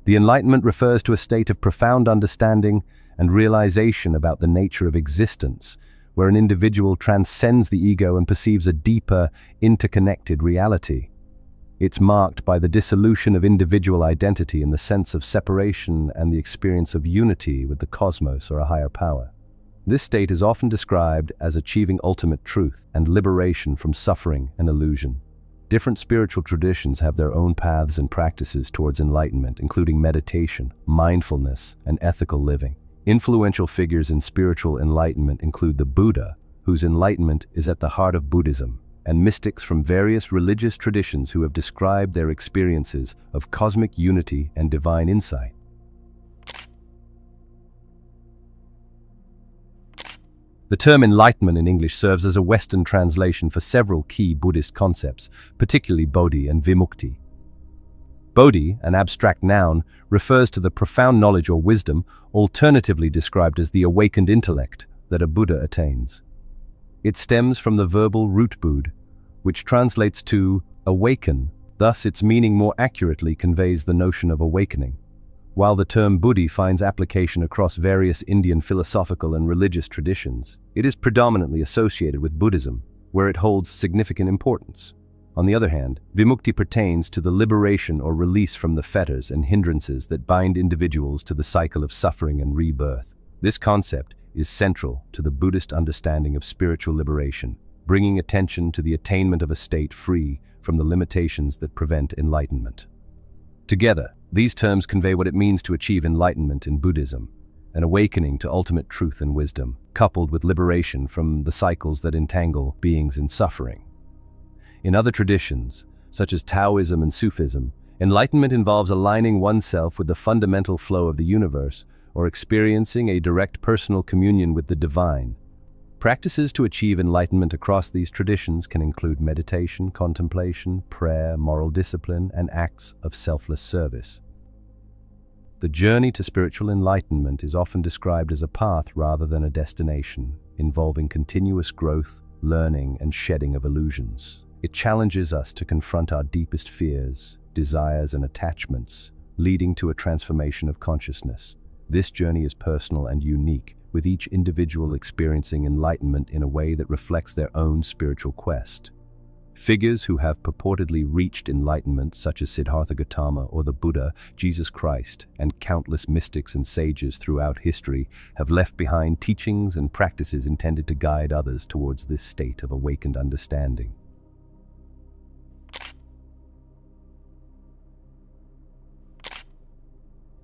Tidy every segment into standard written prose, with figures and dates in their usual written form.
The Enlightenment refers to a state of profound understanding and realization about the nature of existence, where an individual transcends the ego and perceives a deeper, interconnected reality. It's marked by the dissolution of individual identity in the sense of separation and the experience of unity with the cosmos or a higher power. This state is often described as achieving ultimate truth and liberation from suffering and illusion. Different spiritual traditions have their own paths and practices towards enlightenment, including meditation, mindfulness, and ethical living. Influential figures in spiritual enlightenment include the Buddha, whose enlightenment is at the heart of Buddhism, and mystics from various religious traditions who have described their experiences of cosmic unity and divine insight. The term enlightenment in English serves as a Western translation for several key Buddhist concepts, particularly bodhi and vimukti. Bodhi, an abstract noun, refers to the profound knowledge or wisdom, alternatively described as the awakened intellect that a Buddha attains. It stems from the verbal root bod, which translates to awaken, thus its meaning more accurately conveys the notion of awakening. While the term Buddhi finds application across various Indian philosophical and religious traditions, it is predominantly associated with Buddhism, where it holds significant importance. On the other hand, vimukti pertains to the liberation or release from the fetters and hindrances that bind individuals to the cycle of suffering and rebirth. This concept is central to the Buddhist understanding of spiritual liberation, bringing attention to the attainment of a state free from the limitations that prevent enlightenment. Together, these terms convey what it means to achieve enlightenment in Buddhism, an awakening to ultimate truth and wisdom, coupled with liberation from the cycles that entangle beings in suffering. In other traditions, such as Taoism and Sufism, enlightenment involves aligning oneself with the fundamental flow of the universe or experiencing a direct personal communion with the divine. Practices to achieve enlightenment across these traditions can include meditation, contemplation, prayer, moral discipline, and acts of selfless service. The journey to spiritual enlightenment is often described as a path rather than a destination, involving continuous growth, learning, and shedding of illusions. It challenges us to confront our deepest fears, desires, and attachments, leading to a transformation of consciousness. This journey is personal and unique, with each individual experiencing enlightenment in a way that reflects their own spiritual quest. Figures who have purportedly reached enlightenment, such as Siddhartha Gautama or the Buddha, Jesus Christ, and countless mystics and sages throughout history, have left behind teachings and practices intended to guide others towards this state of awakened understanding.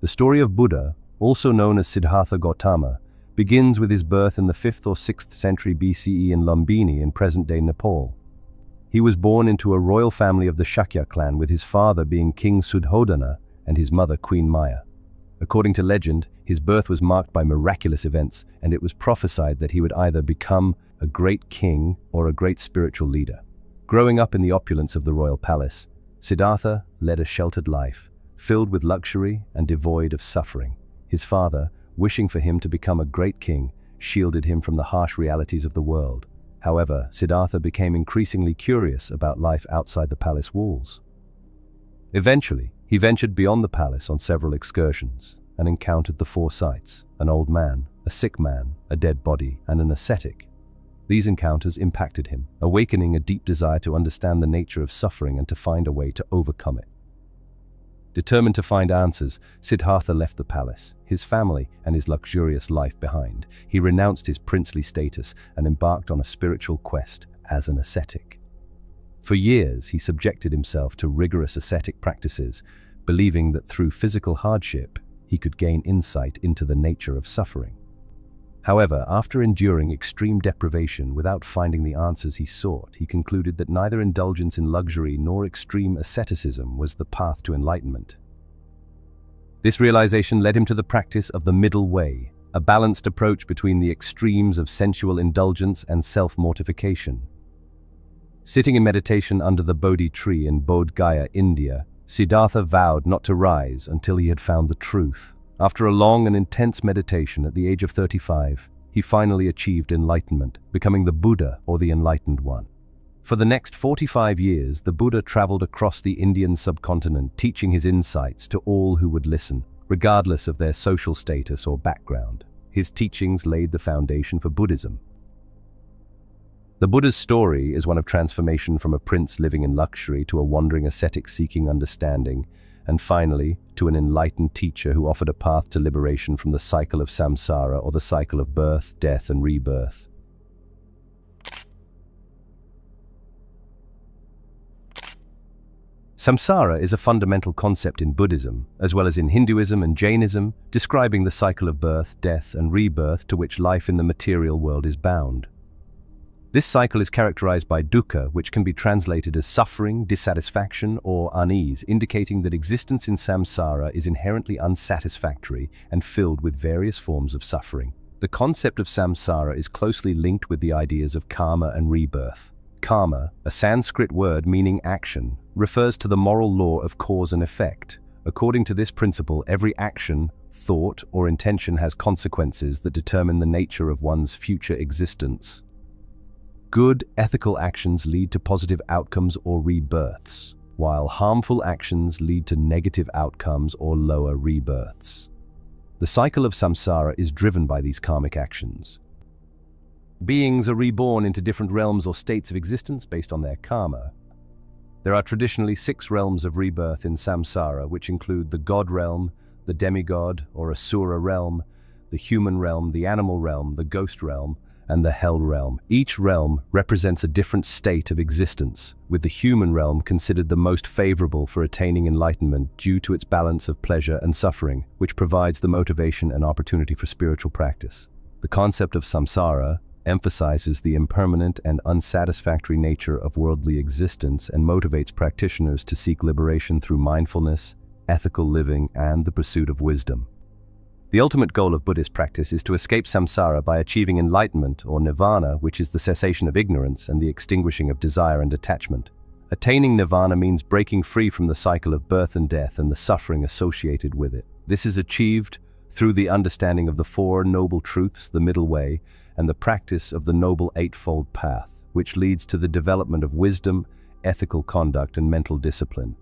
The story of Buddha, also known as Siddhartha Gautama, begins with his birth in the 5th or 6th century BCE in Lumbini in present-day Nepal. He was born into a royal family of the Shakya clan, with his father being King Suddhodana and his mother Queen Maya. According to legend, his birth was marked by miraculous events, and it was prophesied that he would either become a great king or a great spiritual leader. Growing up in the opulence of the royal palace, Siddhartha led a sheltered life, filled with luxury and devoid of suffering. His father, wishing for him to become a great king, shielded him from the harsh realities of the world. However, Siddhartha became increasingly curious about life outside the palace walls. Eventually, he ventured beyond the palace on several excursions and encountered the four sights: an old man, a sick man, a dead body, and an ascetic. These encounters impacted him, awakening a deep desire to understand the nature of suffering and to find a way to overcome it. Determined to find answers, Siddhartha left the palace, his family, and his luxurious life behind. He renounced his princely status and embarked on a spiritual quest as an ascetic. For years, he subjected himself to rigorous ascetic practices, believing that through physical hardship, he could gain insight into the nature of suffering. However, after enduring extreme deprivation without finding the answers he sought, he concluded that neither indulgence in luxury nor extreme asceticism was the path to enlightenment. This realization led him to the practice of the middle way, a balanced approach between the extremes of sensual indulgence and self-mortification. Sitting in meditation under the Bodhi tree in Bodh Gaya, India, Siddhartha vowed not to rise until he had found the truth. After a long and intense meditation at the age of 35, he finally achieved enlightenment, becoming the Buddha or the Enlightened One. For the next 45 years, the Buddha traveled across the Indian subcontinent, teaching his insights to all who would listen, regardless of their social status or background. His teachings laid the foundation for Buddhism. The Buddha's story is one of transformation from a prince living in luxury to a wandering ascetic seeking understanding, and finally, to an enlightened teacher who offered a path to liberation from the cycle of samsara, or the cycle of birth, death, and rebirth. Samsara is a fundamental concept in Buddhism, as well as in Hinduism and Jainism, describing the cycle of birth, death, and rebirth to which life in the material world is bound. This cycle is characterized by dukkha, which can be translated as suffering, dissatisfaction, or unease, indicating that existence in samsara is inherently unsatisfactory and filled with various forms of suffering. The concept of samsara is closely linked with the ideas of karma and rebirth. Karma, a Sanskrit word meaning action, refers to the moral law of cause and effect. According to this principle, every action, thought, or intention has consequences that determine the nature of one's future existence. Good, ethical actions lead to positive outcomes or rebirths, while harmful actions lead to negative outcomes or lower rebirths. The cycle of samsara is driven by these karmic actions. Beings are reborn into different realms or states of existence based on their karma. There are traditionally 6 realms of rebirth in samsara, which include the God realm, the demigod or asura realm, the human realm, the animal realm, the ghost realm, and the hell realm. Each realm represents a different state of existence, with the human realm considered the most favorable for attaining enlightenment due to its balance of pleasure and suffering, which provides the motivation and opportunity for spiritual practice. The concept of samsara emphasizes the impermanent and unsatisfactory nature of worldly existence and motivates practitioners to seek liberation through mindfulness, ethical living, and the pursuit of wisdom. The ultimate goal of Buddhist practice is to escape samsara by achieving enlightenment, or nirvana, which is the cessation of ignorance and the extinguishing of desire and attachment. Attaining nirvana means breaking free from the cycle of birth and death and the suffering associated with it. This is achieved through the understanding of the 4 noble truths, the middle way, and the practice of the Noble Eightfold Path, which leads to the development of wisdom, ethical conduct, and mental discipline.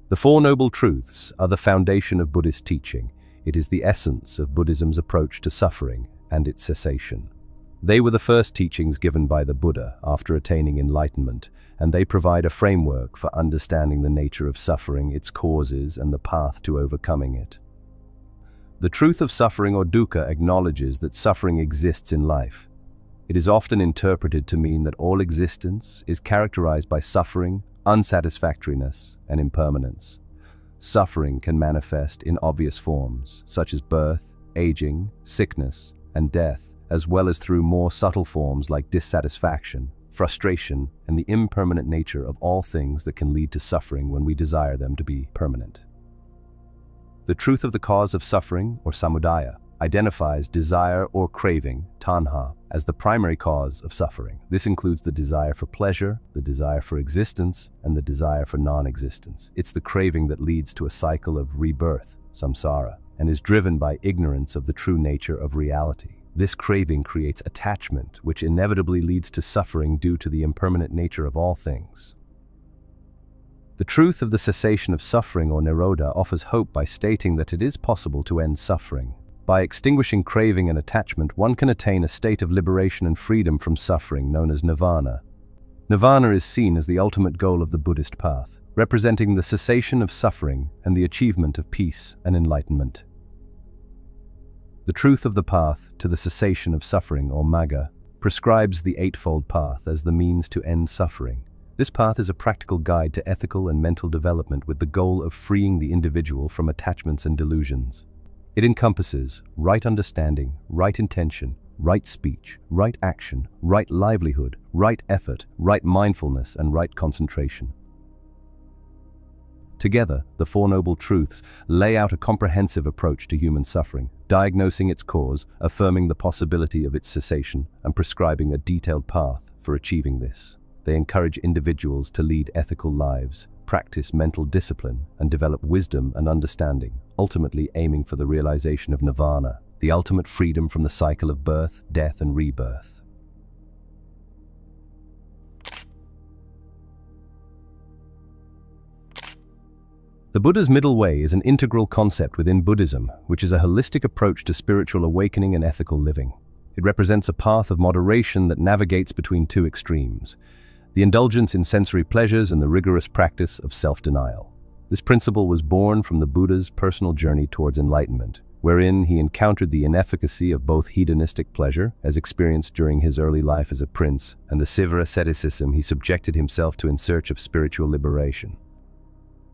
The 4 Noble Truths are the foundation of Buddhist teaching. It is the essence of Buddhism's approach to suffering and its cessation. They were the first teachings given by the Buddha after attaining enlightenment, and they provide a framework for understanding the nature of suffering, its causes, and the path to overcoming it. The truth of suffering, or dukkha, acknowledges that suffering exists in life. It is often interpreted to mean that all existence is characterized by suffering, unsatisfactoriness, and impermanence. Suffering can manifest in obvious forms, such as birth, aging, sickness, and death, as well as through more subtle forms like dissatisfaction, frustration, and the impermanent nature of all things that can lead to suffering when we desire them to be permanent. The truth of the cause of suffering, or samudaya, identifies desire or craving, tanha, as the primary cause of suffering. This includes the desire for pleasure, the desire for existence, and the desire for non-existence. It's the craving that leads to a cycle of rebirth, samsara, and is driven by ignorance of the true nature of reality. This craving creates attachment, which inevitably leads to suffering due to the impermanent nature of all things. The truth of the cessation of suffering, or nirodha, offers hope by stating that it is possible to end suffering. By extinguishing craving and attachment, one can attain a state of liberation and freedom from suffering known as nirvana. Nirvana is seen as the ultimate goal of the Buddhist path, representing the cessation of suffering and the achievement of peace and enlightenment. The truth of the path to the cessation of suffering, or magga, prescribes the Eightfold Path as the means to end suffering. This path is a practical guide to ethical and mental development with the goal of freeing the individual from attachments and delusions. It encompasses right understanding, right intention, right speech, right action, right livelihood, right effort, right mindfulness, and right concentration. Together, the 4 Noble Truths lay out a comprehensive approach to human suffering, diagnosing its cause, affirming the possibility of its cessation, and prescribing a detailed path for achieving this. They encourage individuals to lead ethical lives, practice mental discipline, and develop wisdom and understanding, ultimately aiming for the realization of nirvana. the ultimate freedom from the cycle of birth, death, and rebirth. The Buddha's middle way is an integral concept within Buddhism, which is a holistic approach to spiritual awakening and ethical living. It represents a path of moderation that navigates between two extremes: the indulgence in sensory pleasures and the rigorous practice of self-denial. This principle was born from the Buddha's personal journey towards enlightenment, wherein he encountered the inefficacy of both hedonistic pleasure, as experienced during his early life as a prince, and the severe asceticism he subjected himself to in search of spiritual liberation.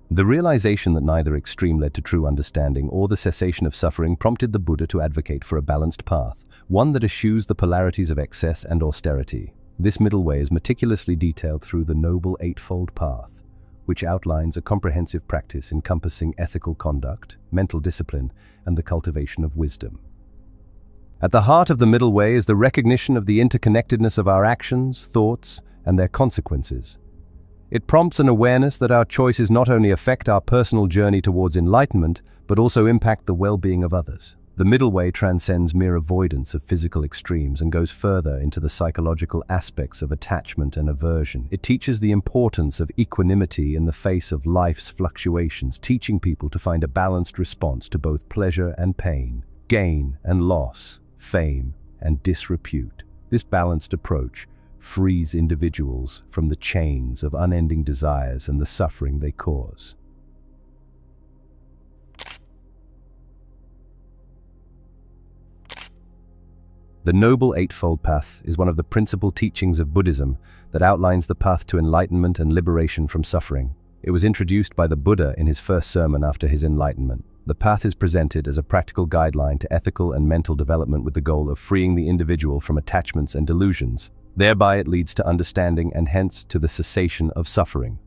The realization that neither extreme led to true understanding or the cessation of suffering prompted the Buddha to advocate for a balanced path, one that eschews the polarities of excess and austerity. This middle way is meticulously detailed through the Noble Eightfold Path, which outlines a comprehensive practice encompassing ethical conduct, mental discipline, and the cultivation of wisdom. At the heart of the middle way is the recognition of the interconnectedness of our actions, thoughts, and their consequences. It prompts an awareness that our choices not only affect our personal journey towards enlightenment, but also impact the well-being of others. The middle way transcends mere avoidance of physical extremes and goes further into the psychological aspects of attachment and aversion. It teaches the importance of equanimity in the face of life's fluctuations, teaching people to find a balanced response to both pleasure and pain, gain and loss, fame and disrepute. This balanced approach frees individuals from the chains of unending desires and the suffering they cause. The Noble Eightfold Path is one of the principal teachings of Buddhism that outlines the path to enlightenment and liberation from suffering. It was introduced by the Buddha in his first sermon after his enlightenment. The path is presented as a practical guideline to ethical and mental development with the goal of freeing the individual from attachments and delusions. Thereby it leads to understanding and hence to the cessation of suffering.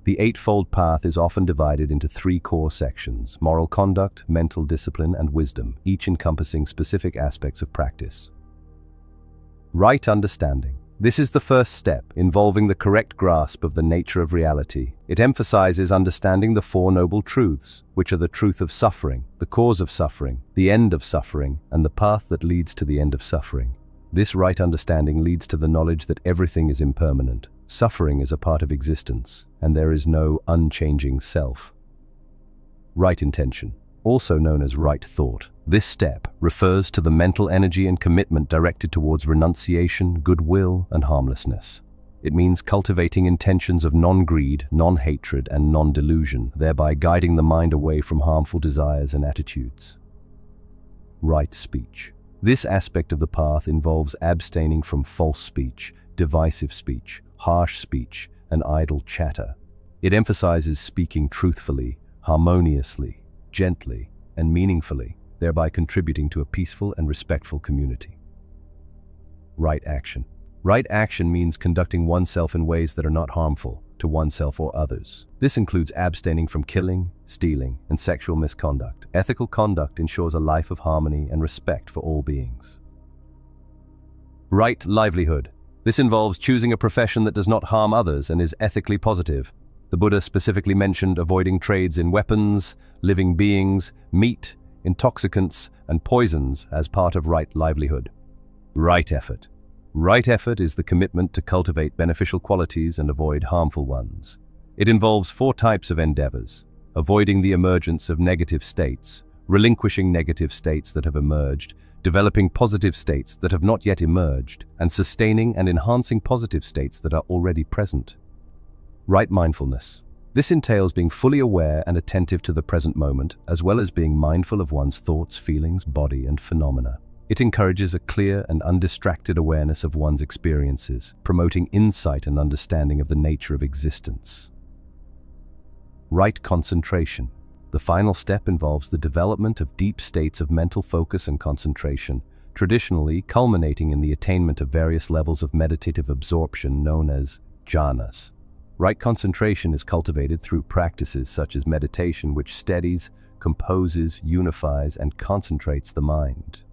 The Eightfold Path is often divided into three core sections: moral conduct, mental discipline, and wisdom, each encompassing specific aspects of practice. Right understanding. This is the first step, involving the correct grasp of the nature of reality. It emphasizes understanding the Four Noble Truths, which are the truth of suffering, the cause of suffering, the end of suffering, and the path that leads to the end of suffering. This right understanding leads to the knowledge that everything is impermanent. Suffering is a part of existence, and there is no unchanging self. Right intention, also known as right thought. This step refers to the mental energy and commitment directed towards renunciation, goodwill, and harmlessness. It means cultivating intentions of non-greed, non-hatred, and non-delusion, thereby guiding the mind away from harmful desires and attitudes. Right speech. This aspect of the path involves abstaining from false speech, divisive speech, harsh speech, and idle chatter. It emphasizes speaking truthfully, harmoniously, gently, and meaningfully, thereby contributing to a peaceful and respectful community. Right action. Right action means conducting oneself in ways that are not harmful to oneself or others. This includes abstaining from killing, stealing, and sexual misconduct. Ethical conduct ensures a life of harmony and respect for all beings. Right livelihood. This involves choosing a profession that does not harm others and is ethically positive. The Buddha specifically mentioned avoiding trades in weapons, living beings, meat, intoxicants, and poisons as part of right livelihood. Right effort. Right effort is the commitment to cultivate beneficial qualities and avoid harmful ones. It involves 4 types of endeavors: avoiding the emergence of negative states, relinquishing negative states that have emerged, developing positive states that have not yet emerged, and sustaining and enhancing positive states that are already present. Right mindfulness. This entails being fully aware and attentive to the present moment, as well as being mindful of one's thoughts, feelings, body, and phenomena. It encourages a clear and undistracted awareness of one's experiences, promoting insight and understanding of the nature of existence. Right concentration. The final step involves the development of deep states of mental focus and concentration, traditionally culminating in the attainment of various levels of meditative absorption known as jhanas. Right concentration is cultivated through practices such as meditation, which steadies, composes, unifies, and concentrates the mind.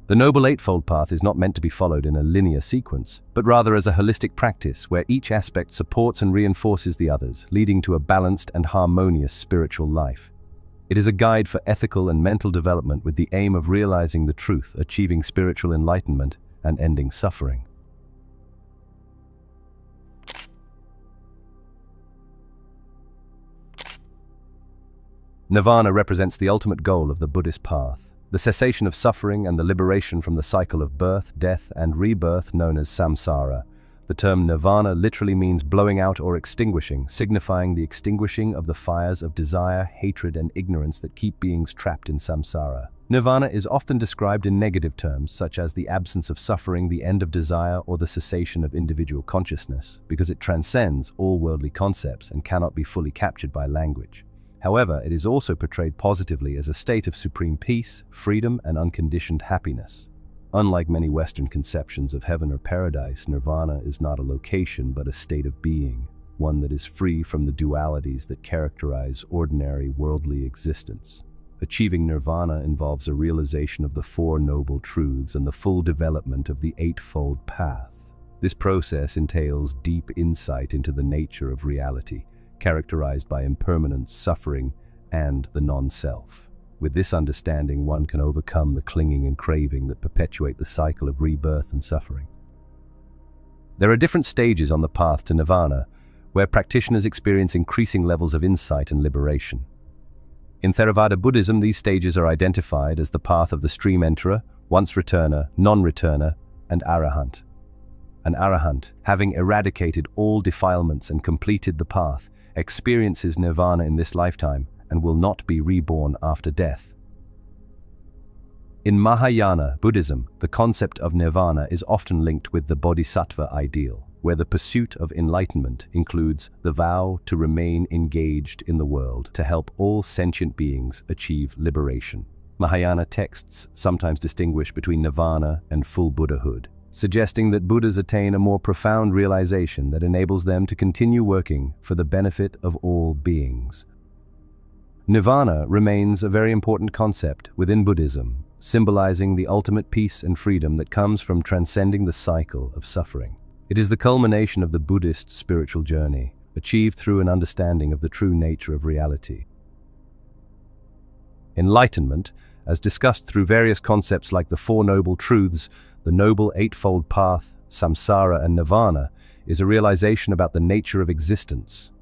The Noble Eightfold Path is not meant to be followed in a linear sequence, but rather as a holistic practice where each aspect supports and reinforces the others, leading to a balanced and harmonious spiritual life. It is a guide for ethical and mental development with the aim of realizing the truth, achieving spiritual enlightenment, and ending suffering. Nirvana represents the ultimate goal of the Buddhist path, the cessation of suffering and the liberation from the cycle of birth, death, and rebirth known as samsara. The term nirvana literally means blowing out or extinguishing, signifying the extinguishing of the fires of desire, hatred, and ignorance that keep beings trapped in samsara. Nirvana is often described in negative terms, such as the absence of suffering, the end of desire, or the cessation of individual consciousness, because it transcends all worldly concepts and cannot be fully captured by language. However, it is also portrayed positively as a state of supreme peace, freedom, and unconditioned happiness. Unlike many Western conceptions of heaven or paradise, nirvana is not a location but a state of being, one that is free from the dualities that characterize ordinary worldly existence. Achieving nirvana involves a realization of the Four Noble Truths and the full development of the Eightfold Path. This process entails deep insight into the nature of reality, characterized by impermanence, suffering, and the non-self. With this understanding, one can overcome the clinging and craving that perpetuate the cycle of rebirth and suffering. There are different stages on the path to nirvana, where practitioners experience increasing levels of insight and liberation. In Theravada Buddhism, these stages are identified as the path of the stream enterer, once returner, non-returner, and arahant. An arahant, having eradicated all defilements and completed the path, experiences nirvana in this lifetime and will not be reborn after death. In Mahayana Buddhism, the concept of nirvana is often linked with the bodhisattva ideal, where the pursuit of enlightenment includes the vow to remain engaged in the world to help all sentient beings achieve liberation. Mahayana texts sometimes distinguish between nirvana and full Buddhahood, suggesting that Buddhas attain a more profound realization that enables them to continue working for the benefit of all beings. Nirvana remains a very important concept within Buddhism, symbolizing the ultimate peace and freedom that comes from transcending the cycle of suffering. It is the culmination of the Buddhist spiritual journey, achieved through an understanding of the true nature of reality. Enlightenment, as discussed through various concepts like the Four Noble Truths, the Noble Eightfold Path, samsara, and nirvana, is a realization about the nature of existence.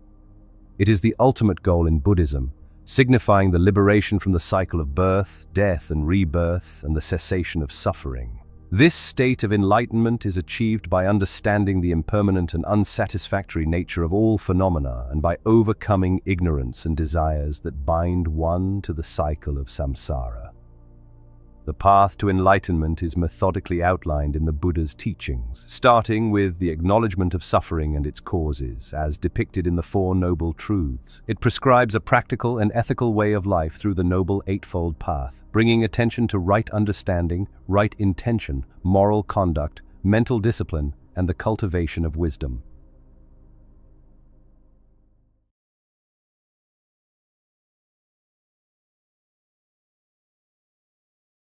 It is the ultimate goal in Buddhism, signifying the liberation from the cycle of birth, death, and rebirth, and the cessation of suffering. This state of enlightenment is achieved by understanding the impermanent and unsatisfactory nature of all phenomena and by overcoming ignorance and desires that bind one to the cycle of samsara. The path to enlightenment is methodically outlined in the Buddha's teachings, starting with the acknowledgement of suffering and its causes, as depicted in the Four Noble Truths. It prescribes a practical and ethical way of life through the Noble Eightfold Path, bringing attention to right understanding, right intention, moral conduct, mental discipline, and the cultivation of wisdom.